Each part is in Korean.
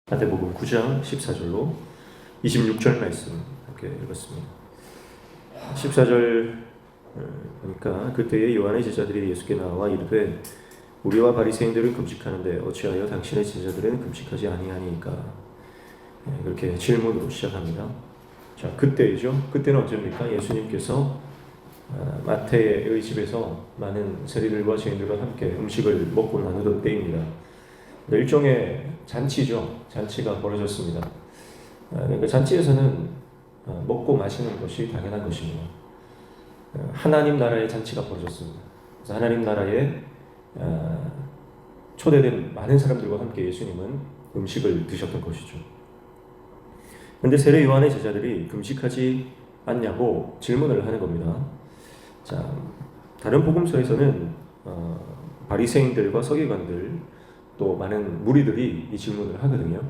마태복음 9장 14절로 26절 말씀 함께 읽었습니다. 14절 보니까 그때에 요한의 제자들이 예수께 나와 이르되 우리와 바리새인들은 금식하는데 어찌하여 당신의 제자들은 금식하지 아니하니까? 그렇게 질문으로 시작합니다. 자, 그때이죠. 그때는 언제입니까? 예수님께서 마태의 집에서 많은 세리들과 죄인들과 함께 음식을 먹고 나누던 때입니다. 일종의 잔치죠. 잔치가 벌어졌습니다. 그러니까 잔치에서는 먹고 마시는 것이 당연한 것입니다. 하나님 나라의 잔치가 벌어졌습니다. 그래서 하나님 나라에 초대된 많은 사람들과 함께 예수님은 음식을 드셨던 것이죠. 그런데 세례 요한의 제자들이 금식하지 않냐고 질문을 하는 겁니다. 자, 다른 복음서에서는 바리새인들과 서기관들 또 많은 무리들이 이 질문을 하거든요.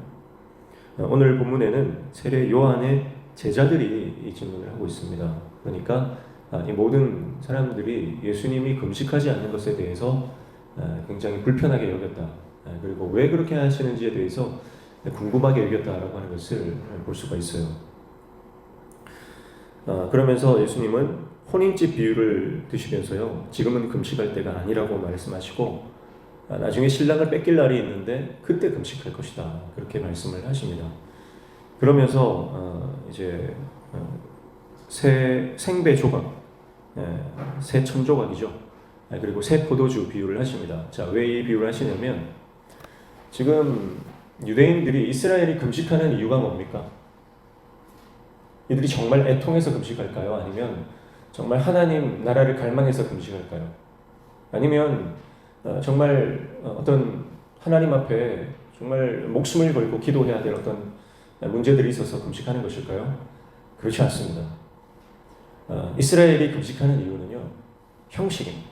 오늘 본문에는 세례 요한의 제자들이 이 질문을 하고 있습니다. 그러니까 이 모든 사람들이 예수님이 금식하지 않는 것에 대해서 굉장히 불편하게 여겼다. 그리고 왜 그렇게 하시는지에 대해서 궁금하게 여겼다라고 하는 것을 볼 수가 있어요. 그러면서 예수님은 혼인집 비유를 드시면서요, 지금은 금식할 때가 아니라고 말씀하시고 나중에 신랑을 뺏길 날이 있는데 그때 금식할 것이다, 그렇게 말씀을 하십니다. 그러면서 이제 새 생배 조각, 새 천조각이죠. 그리고 새 포도주 비유를 하십니다. 자, 왜 이 비유를 하시냐면 지금 유대인들이 이스라엘이 금식하는 이유가 뭡니까? 이들이 정말 애통해서 금식할까요? 아니면 정말 하나님 나라를 갈망해서 금식할까요? 아니면 정말 어떤 하나님 앞에 정말 목숨을 걸고 기도해야 될 어떤 문제들이 있어서 금식하는 것일까요? 그렇지 않습니다. 이스라엘이 금식하는 이유는요, 형식입니다.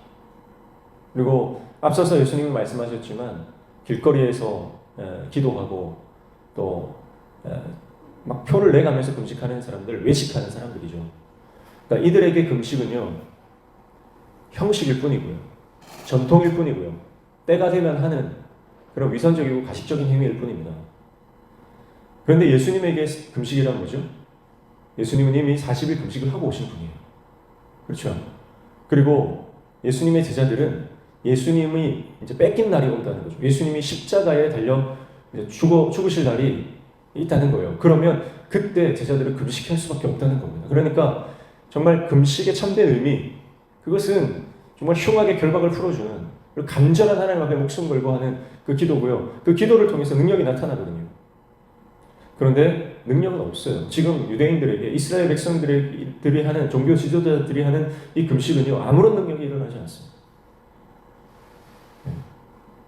그리고 앞서서 예수님이 말씀하셨지만 길거리에서 기도하고 또 막 표를 내가면서 금식하는 사람들, 외식하는 사람들이죠. 그러니까 이들에게 금식은요, 형식일 뿐이고요, 전통일 뿐이고요, 때가 되면 하는 그런 위선적이고 가식적인 행위일 뿐입니다. 그런데 예수님에게 금식이란 뭐죠? 예수님은 이미 40일 금식을 하고 오신 분이에요. 그렇죠? 그리고 예수님의 제자들은 예수님이 이제 뺏긴 날이 온다는 거죠. 예수님이 십자가에 달려 죽으실 날이 있다는 거예요. 그러면 그때 제자들은 금식할 수밖에 없다는 겁니다. 그러니까 정말 금식의 참된 의미, 그것은 정말 흉하게 결박을 풀어주는, 그리고 간절한 하나님 앞에 목숨 걸고 하는 그 기도고요. 그 기도를 통해서 능력이 나타나거든요. 그런데 능력은 없어요. 지금 유대인들에게, 이스라엘 백성들이 하는, 종교 지도자들이 하는 이 금식은요, 아무런 능력이 일어나지 않습니다.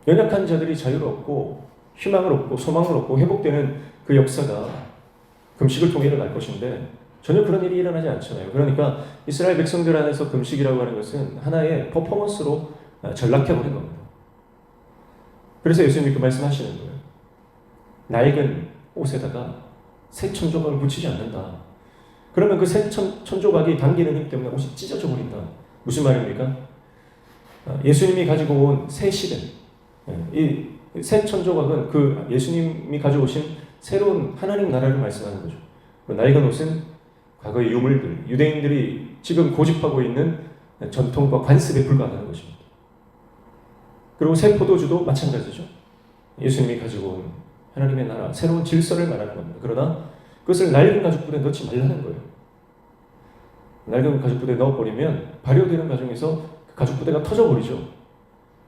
연약한 자들이 자유를 얻고 희망을 얻고 소망을 얻고 회복되는 그 역사가 금식을 통해 일어날 것인데 전혀 그런 일이 일어나지 않잖아요. 그러니까 이스라엘 백성들 안에서 금식이라고 하는 것은 하나의 퍼포먼스로 전락해버린 겁니다. 그래서 예수님이 그 말씀하시는 거예요. 낡은 옷에다가 새 천조각을 붙이지 않는다. 그러면 그 새 천조각이 당기는 힘 때문에 옷이 찢어져 버린다. 무슨 말입니까? 예수님이 가지고 온 새 시대, 이 새 천조각은 그 예수님이 가져오신 새로운 하나님 나라를 말씀하는 거죠. 그 낡은 옷은 과거의 유물들, 유대인들이 지금 고집하고 있는 전통과 관습에 불과하다는 것입니다. 그리고 새 포도주도 마찬가지죠. 예수님이 가지고 온 하나님의 나라, 새로운 질서를 말하는 겁니다. 그러나 그것을 낡은 가죽부대에 넣지 말라는 거예요. 낡은 가죽부대에 넣어버리면 발효되는 과정에서 그 가죽부대가 터져버리죠.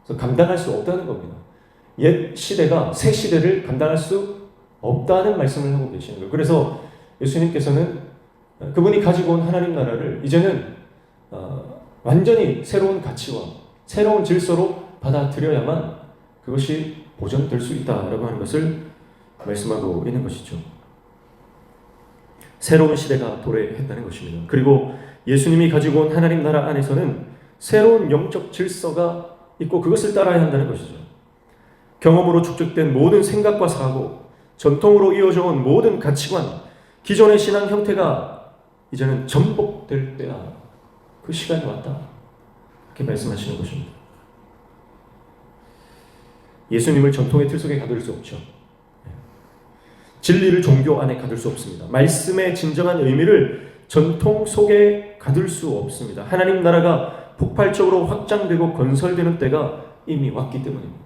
그래서 감당할 수 없다는 겁니다. 옛 시대가 새 시대를 감당할 수 없다는 말씀을 하고 계시는 거예요. 그래서 예수님께서는 그분이 가지고 온 하나님 나라를 이제는 완전히 새로운 가치와 새로운 질서로 받아들여야만 그것이 보존될 수 있다라고 하는 것을 말씀하고 있는 것이죠. 새로운 시대가 도래했다는 것입니다. 그리고 예수님이 가지고 온 하나님 나라 안에서는 새로운 영적 질서가 있고 그것을 따라야 한다는 것이죠. 경험으로 축적된 모든 생각과 사고, 전통으로 이어져 온 모든 가치관, 기존의 신앙 형태가 이제는 전복될 때야. 그 시간이 왔다. 이렇게 말씀하시는 것입니다. 예수님을 전통의 틀 속에 가둘 수 없죠. 진리를 종교 안에 가둘 수 없습니다. 말씀의 진정한 의미를 전통 속에 가둘 수 없습니다. 하나님 나라가 폭발적으로 확장되고 건설되는 때가 이미 왔기 때문입니다.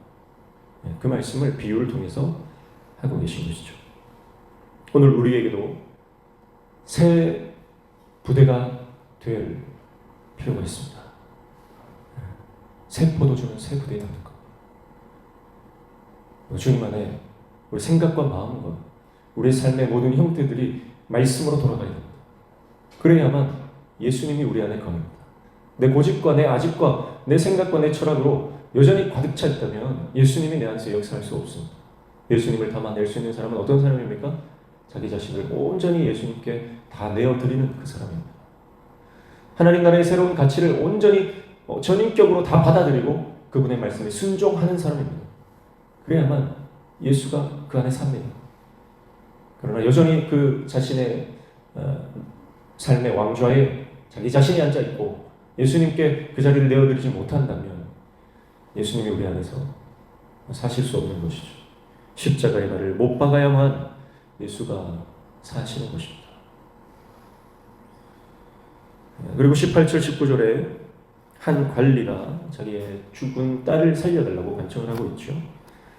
그 말씀을 비유를 통해서 하고 계신 것이죠. 오늘 우리에게도 새 부대가 될 필요가 있습니다. 새 포도주는 새 부대에 담는 것. 주님 안에 우리 생각과 마음과 우리의 삶의 모든 형태들이 말씀으로 돌아가야 됩니다. 그래야만 예수님이 우리 안에 거합니다. 내 고집과 내 아집과 내 생각과 내 철학으로 여전히 가득 차 있다면 예수님이 내 안에서 역사할 수 없습니다. 예수님을 담아낼 수 있는 사람은 어떤 사람입니까? 자기 자신을 온전히 예수님께 다 내어드리는 그 사람입니다. 하나님 나라의 새로운 가치를 온전히 전인격으로 다 받아들이고 그분의 말씀에 순종하는 사람입니다. 그래야만 예수가 그 안에 삽니다. 그러나 여전히 그 자신의 삶의 왕좌에 자기 자신이 앉아있고 예수님께 그 자리를 내어드리지 못한다면 예수님이 우리 안에서 사실 수 없는 것이죠. 십자가의 발을 못 박아야만 예수가 사시는 것입니다. 그리고 18절 19절에 한 관리가 자기의 죽은 딸을 살려달라고 간청을 하고 있죠.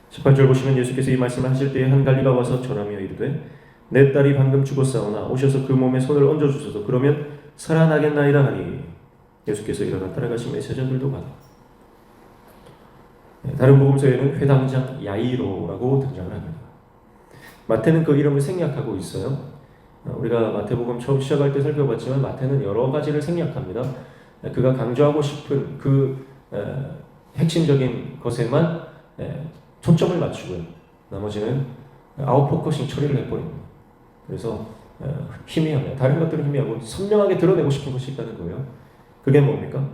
18절 보시면 예수께서 이 말씀을 하실 때에 한 관리가 와서 전하며 이르되 내 딸이 방금 죽었사오나 오셔서 그 몸에 손을 얹어주소서. 그러면 살아나겠나이다 하니 예수께서 일어나 따라가시며 제자들도 가다. 다른 복음서에는 회당장 야이로라고 등장을 합니다. 마태는 그 이름을 생략하고 있어요. 우리가 마태복음 처음 시작할 때 살펴봤지만 마태는 여러 가지를 생략합니다. 그가 강조하고 싶은 그 핵심적인 것에만 초점을 맞추고요. 나머지는 아웃포커싱 처리를 해버립니다. 그래서 희미하며 다른 것들은 희미하고 선명하게 드러내고 싶은 것이 있다는 거예요. 그게 뭡니까?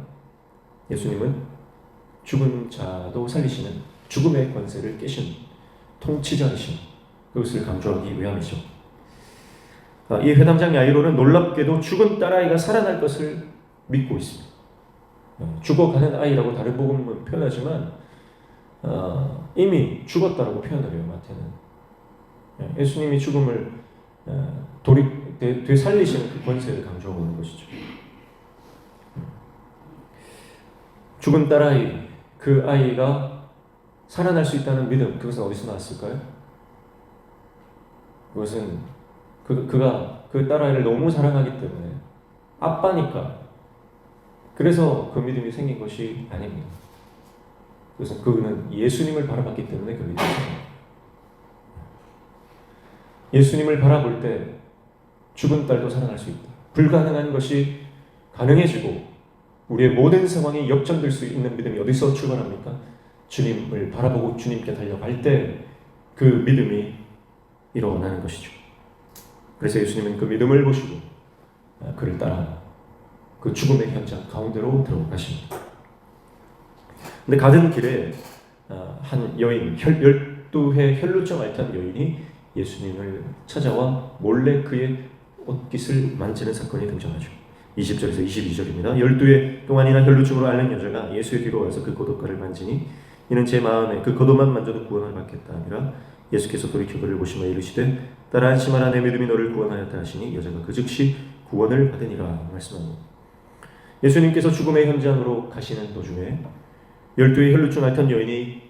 예수님은 죽은 자도 살리시는 죽음의 권세를 깨신 통치자이신 그것을 강조하기 위함이죠. 이 회당장 야이로는 놀랍게도 죽은 딸아이가 살아날 것을 믿고 있습니다. 죽어가는 아이라고 다른 복음은 표현하지만 이미 죽었다라고 표현을 해요. 마태는 예수님이 죽음을 되살리시는 그 권세를 강조하고 있는 것이죠. 죽은 딸아이, 그 아이가 살아날 수 있다는 믿음, 그것은 어디서 나왔을까요? 그것은 그가 그 딸아이를 너무 사랑하기 때문에 아빠니까 그래서 그 믿음이 생긴 것이 아닙니다. 그래서 그는 예수님을 바라봤기 때문에 그 믿음이 생깁니다. 예수님을 바라볼 때 죽은 딸도 살아날 수 있다. 불가능한 것이 가능해지고 우리의 모든 상황이 역전될 수 있는 믿음이 어디서 출발합니까? 주님을 바라보고 주님께 달려갈 때 그 믿음이 일어나는 것이죠. 그래서 예수님은 그 믿음을 보시고 그를 따라 그 죽음의 현장 가운데로 들어가십니다. 근데 가던 길에 한 여인, 12해 혈루증 앓던 여인이 예수님을 찾아와 몰래 그의 옷깃을 만지는 사건이 등장하죠. 20절에서 22절입니다. 12해 동안이나 혈루증으로 앓는 여자가 예수의 뒤로 와서 그 겉옷가를 만지니 이는 제 마음에 그 겉옷만 만져도 구원을 받겠다 아니라 예수께서 돌이켜 그를 보시며 이르시되 딸아 안심하라 내 믿음이 너를 구원하였다 하시니 여자가 그 즉시 구원을 받으니라 말씀합니다. 예수님께서 죽음의 현장으로 가시는 도중에 12의 혈루증 앓던 여인이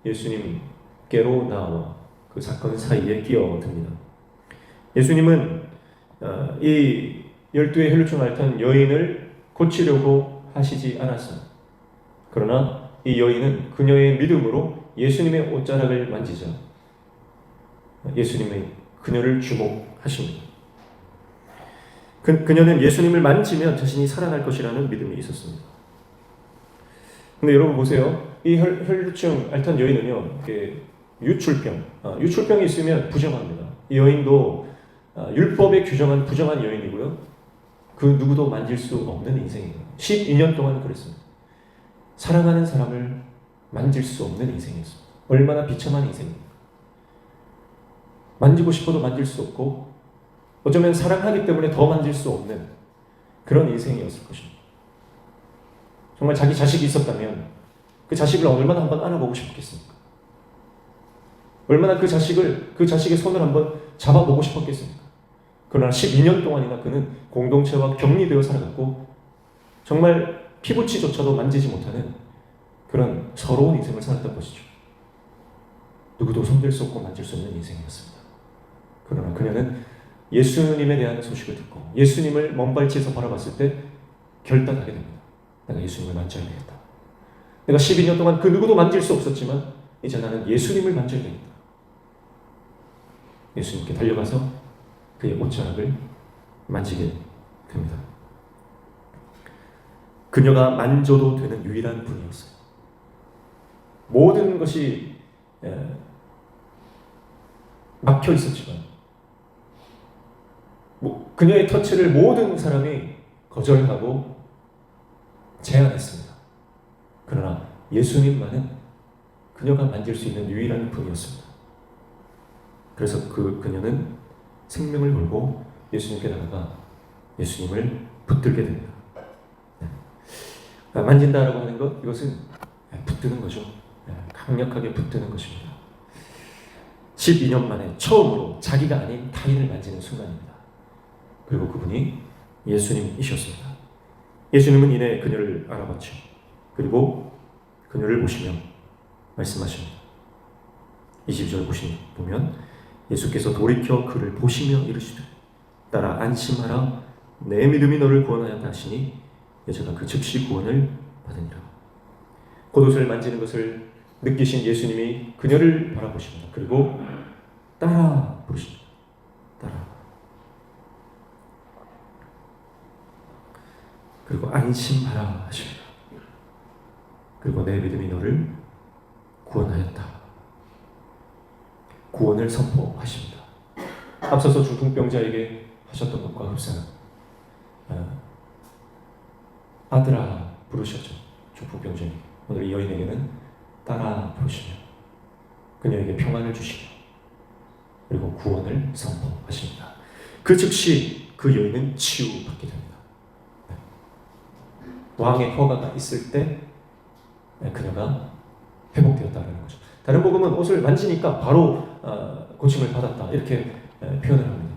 예수님께로 나와 그 사건 사이에 끼어듭니다. 예수님은 이 12의 혈루증 앓던 여인을 고치려고 하시지 않았어요. 그러나 이 여인은 그녀의 믿음으로 예수님의 옷자락을 만지자 예수님의 그녀를 주목하십니다. 그녀는 예수님을 만지면 자신이 살아날 것이라는 믿음이 있었습니다. 근데 여러분 보세요. 이 혈루증 앓던 여인은요, 유출병이 있으면 부정합니다. 이 여인도 율법에 규정한 부정한 여인이고요. 그 누구도 만질 수 없는 인생이에요. 12년 동안 그랬습니다. 사랑하는 사람을 만질 수 없는 인생이었습니다. 얼마나 비참한 인생입니까? 만지고 싶어도 만질 수 없고 어쩌면 사랑하기 때문에 더 만질 수 없는 그런 인생이었을 것입니다. 정말 자기 자식이 있었다면 그 자식을 얼마나 한번 안아보고 싶겠습니까? 얼마나 그 자식의 손을 한번 잡아보고 싶었겠습니까? 그러나 12년 동안이나 그는 공동체와 격리되어 살아갔고 정말 피부치조차도 만지지 못하는 그런 서러운 인생을 살았던 것이죠. 누구도 손댈 수 없고 만질 수 없는 인생이었습니다. 그러나 그녀는 예수님에 대한 소식을 듣고 예수님을 먼발치에서 바라봤을 때 결단하게 됩니다. 내가 예수님을 만져야 되겠다. 내가 12년 동안 그 누구도 만질 수 없었지만 이제 나는 예수님을 만져야 되겠다. 예수님께 달려가서 그의 옷자락을 만지게 됩니다. 그녀가 만져도 되는 유일한 분이었어요. 모든 것이 막혀 있었지만 그녀의 터치를 모든 사람이 거절하고 제안했습니다. 그러나 예수님만은 그녀가 만질 수 있는 유일한 분이었습니다. 그래서 그녀는 생명을 걸고 예수님께 나아가 예수님을 붙들게 됩니다. 만진다라고 하는 것, 이것은 붙드는 거죠. 강력하게 붙드는 것입니다. 12년 만에 처음으로 자기가 아닌 타인을 만지는 순간입니다. 그리고 그분이 예수님이셨습니다. 예수님은 이내 그녀를 알아봤죠. 그리고 그녀를 보시며 말씀하십니다. 20절 보면 예수께서 돌이켜 그를 보시며 이르시되 따라 안심하라 내 믿음이 너를 구원하였다 하시니 여자가 그 즉시 구원을 받으니라. 겉옷을 만지는 것을 느끼신 예수님이 그녀를 바라보십니다. 그리고 따라 부르십니다. 따라. 그리고 안심하라 하십니다. 그리고 내 믿음이 너를 구원하였다. 구원을 선포하십니다. 앞서서 중풍병자에게 하셨던 것과 흡사한 아들아 부르셨죠. 중풍병자에게. 오늘 이 여인에게는 따라 부르시며 그녀에게 평안을 주시며 그리고 구원을 선포하십니다. 그 즉시 그 여인은 치유받게 됩니다. 왕의 허가가 있을 때 그녀가 회복되었다는 거죠. 다른 복음은 옷을 만지니까 바로 고침을 받았다 이렇게 표현을 합니다.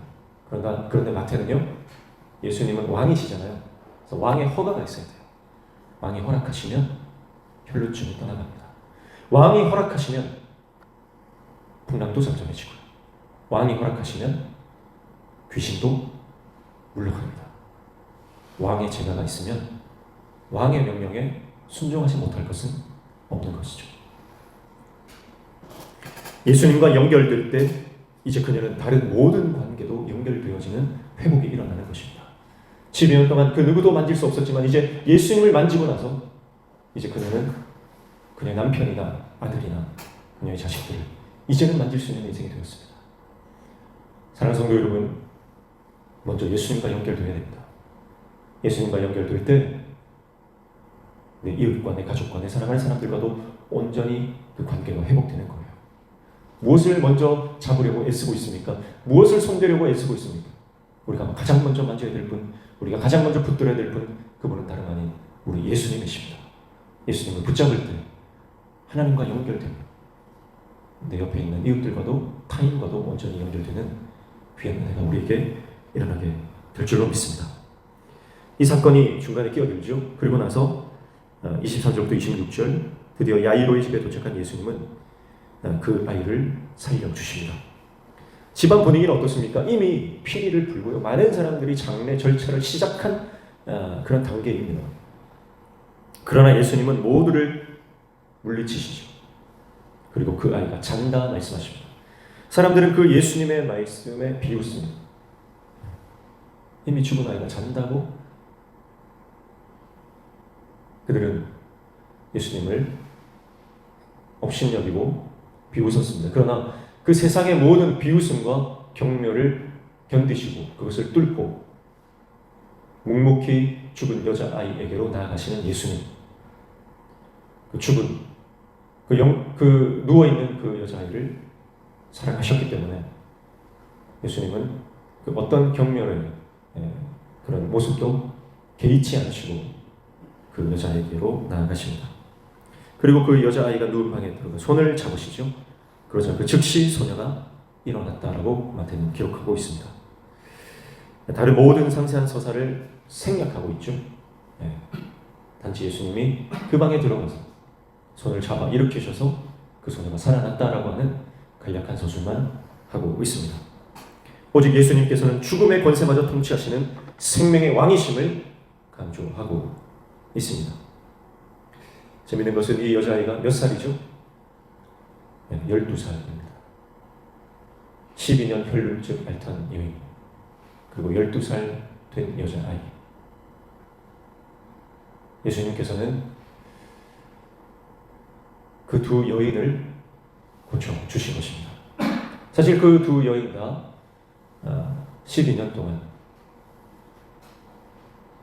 그런데 마태는요, 예수님은 왕이시잖아요. 그래서 왕의 허가가 있어야 돼요. 왕이 허락하시면 혈루증이 떠나갑니다. 왕이 허락하시면 풍랑도 잠잠해지고요. 왕이 허락하시면 귀신도 물러갑니다. 왕의 제가가 있으면 왕의 명령에 순종하지 못할 것은 없는 것이죠. 예수님과 연결될 때 이제 그녀는 다른 모든 관계도 연결되어지는 회복이 일어나는 것입니다. 12년 동안 그 누구도 만질 수 없었지만 이제 예수님을 만지고 나서 이제 그녀는 그녀의 남편이나 아들이나 그녀의 자식들을 이제는 만질 수 있는 인생이 되었습니다. 사랑하는 성도 여러분, 먼저 예수님과 연결되어야 됩니다. 예수님과 연결될 때 내 이웃과 내 가족과 내 사랑하는 사람들과도 온전히 그 관계가 회복되는 거예요. 무엇을 먼저 잡으려고 애쓰고 있습니까? 무엇을 손대려고 애쓰고 있습니까? 우리가 가장 먼저 만져야 될 분, 우리가 가장 먼저 붙들어야 될 분, 그분은 다름 아닌 우리 예수님이십니다. 예수님을 붙잡을 때 하나님과 연결됩니다. 내 옆에 있는 이웃들과도 타인과도 온전히 연결되는 귀한 은혜가 우리에게 일어나게 될 줄로 믿습니다. 이 사건이 중간에 끼어들죠. 그리고 나서 24절부터 26절 드디어 야이로의 집에 도착한 예수님은 그 아이를 살려주십니다. 집안 분위기는 어떻습니까? 이미 피리를 불고요. 많은 사람들이 장례 절차를 시작한 그런 단계입니다. 그러나 예수님은 모두를 물리치시죠. 그리고 그 아이가 잔다 말씀하십니다. 사람들은 그 예수님의 말씀에 비웃습니다. 이미 죽은 아이가 잔다고? 그들은 예수님을 업신여기고 비웃었습니다. 그러나 그 세상의 모든 비웃음과 경멸을 견디시고 그것을 뚫고 묵묵히 죽은 여자아이에게로 나아가시는 예수님. 그 죽은, 그 누워있는 그 여자아이를 사랑하셨기 때문에 예수님은 그 어떤 경멸의 그런 모습도 개의치 않으시고 그 여자에게로 나아가십니다. 그리고 그 여자아이가 누운 방에 들어가 손을 잡으시죠. 그러자 그 즉시 소녀가 일어났다라고 마태는 기록하고 있습니다. 다른 모든 상세한 서사를 생략하고 있죠. 예. 단지 예수님이 그 방에 들어가서 손을 잡아 일으키셔서 그 소녀가 살아났다라고 하는 간략한 서술만 하고 있습니다. 오직 예수님께서는 죽음의 권세마저 통치하시는 생명의 왕이심을 강조하고 있습니다. 재미있는 것은 이 여자아이가 몇 살이죠? 12살입니다. 12년 혈루증 앓던 여인, 그리고 12살 된 여자아이. 예수님께서는 그 두 여인을 고쳐주신 것입니다. 사실 그 두 여인 다 12년 동안,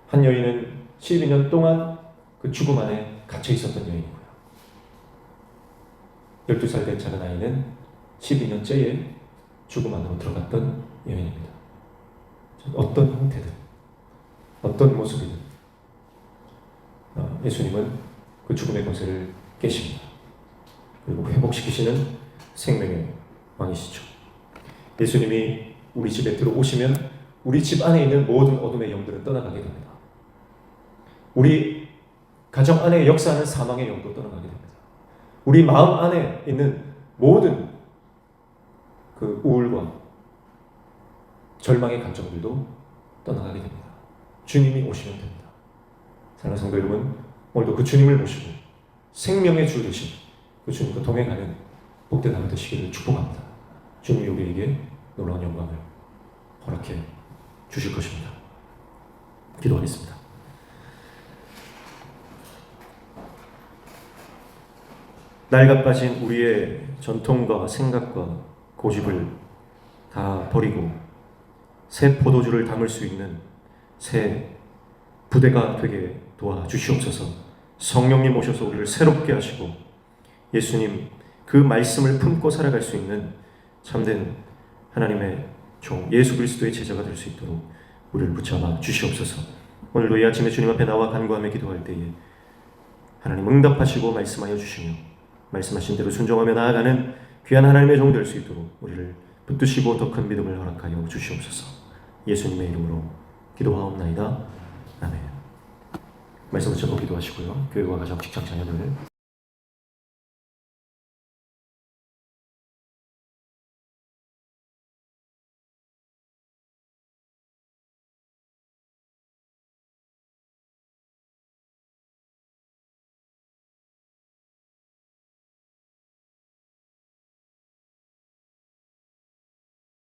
한 여인은 12년 동안 그 죽음 안에 갇혀 있었던 여인이고요. 12살 된 작은 아이는 12년째에 죽음 안으로 들어갔던 여인입니다. 어떤 형태든, 어떤 모습이든 예수님은 그 죽음의 권세를 깨십니다. 그리고 회복시키시는 생명의 왕이시죠. 예수님이 우리 집에 들어오시면 우리 집 안에 있는 모든 어둠의 영들은 떠나가게 됩니다. 우리 가정 안에 역사하는 사망의 영도 떠나가게 됩니다. 우리 마음 안에 있는 모든 그 우울과 절망의 감정들도 떠나가게 됩니다. 주님이 오시면 됩니다. 사랑하는 성도 여러분, 오늘도 그 주님을 모시고 생명의 주 되신 그 주님과 동행하는 복된 하루 되시기를 축복합니다. 주님이 우리에게 놀라운 영광을 허락해 주실 것입니다. 기도하겠습니다. 낡아 빠진 우리의 전통과 생각과 고집을 다 버리고 새 포도주를 담을 수 있는 새 부대가 되게 도와주시옵소서. 성령님 오셔서 우리를 새롭게 하시고 예수님 그 말씀을 품고 살아갈 수 있는 참된 하나님의 종 예수 그리스도의 제자가 될 수 있도록 우리를 붙잡아 주시옵소서. 오늘도 이 아침에 주님 앞에 나와 간구하며 기도할 때에 하나님 응답하시고 말씀하여 주시며 말씀하신 대로 순종하며 나아가는 귀한 하나님의 종 될 수 있도록 우리를 붙드시고 더 큰 믿음을 허락하여 주시옵소서. 예수님의 이름으로 기도하옵나이다. 아멘. 말씀 붙잡고 기도하시고요. 교회와 가정, 직장, 자녀들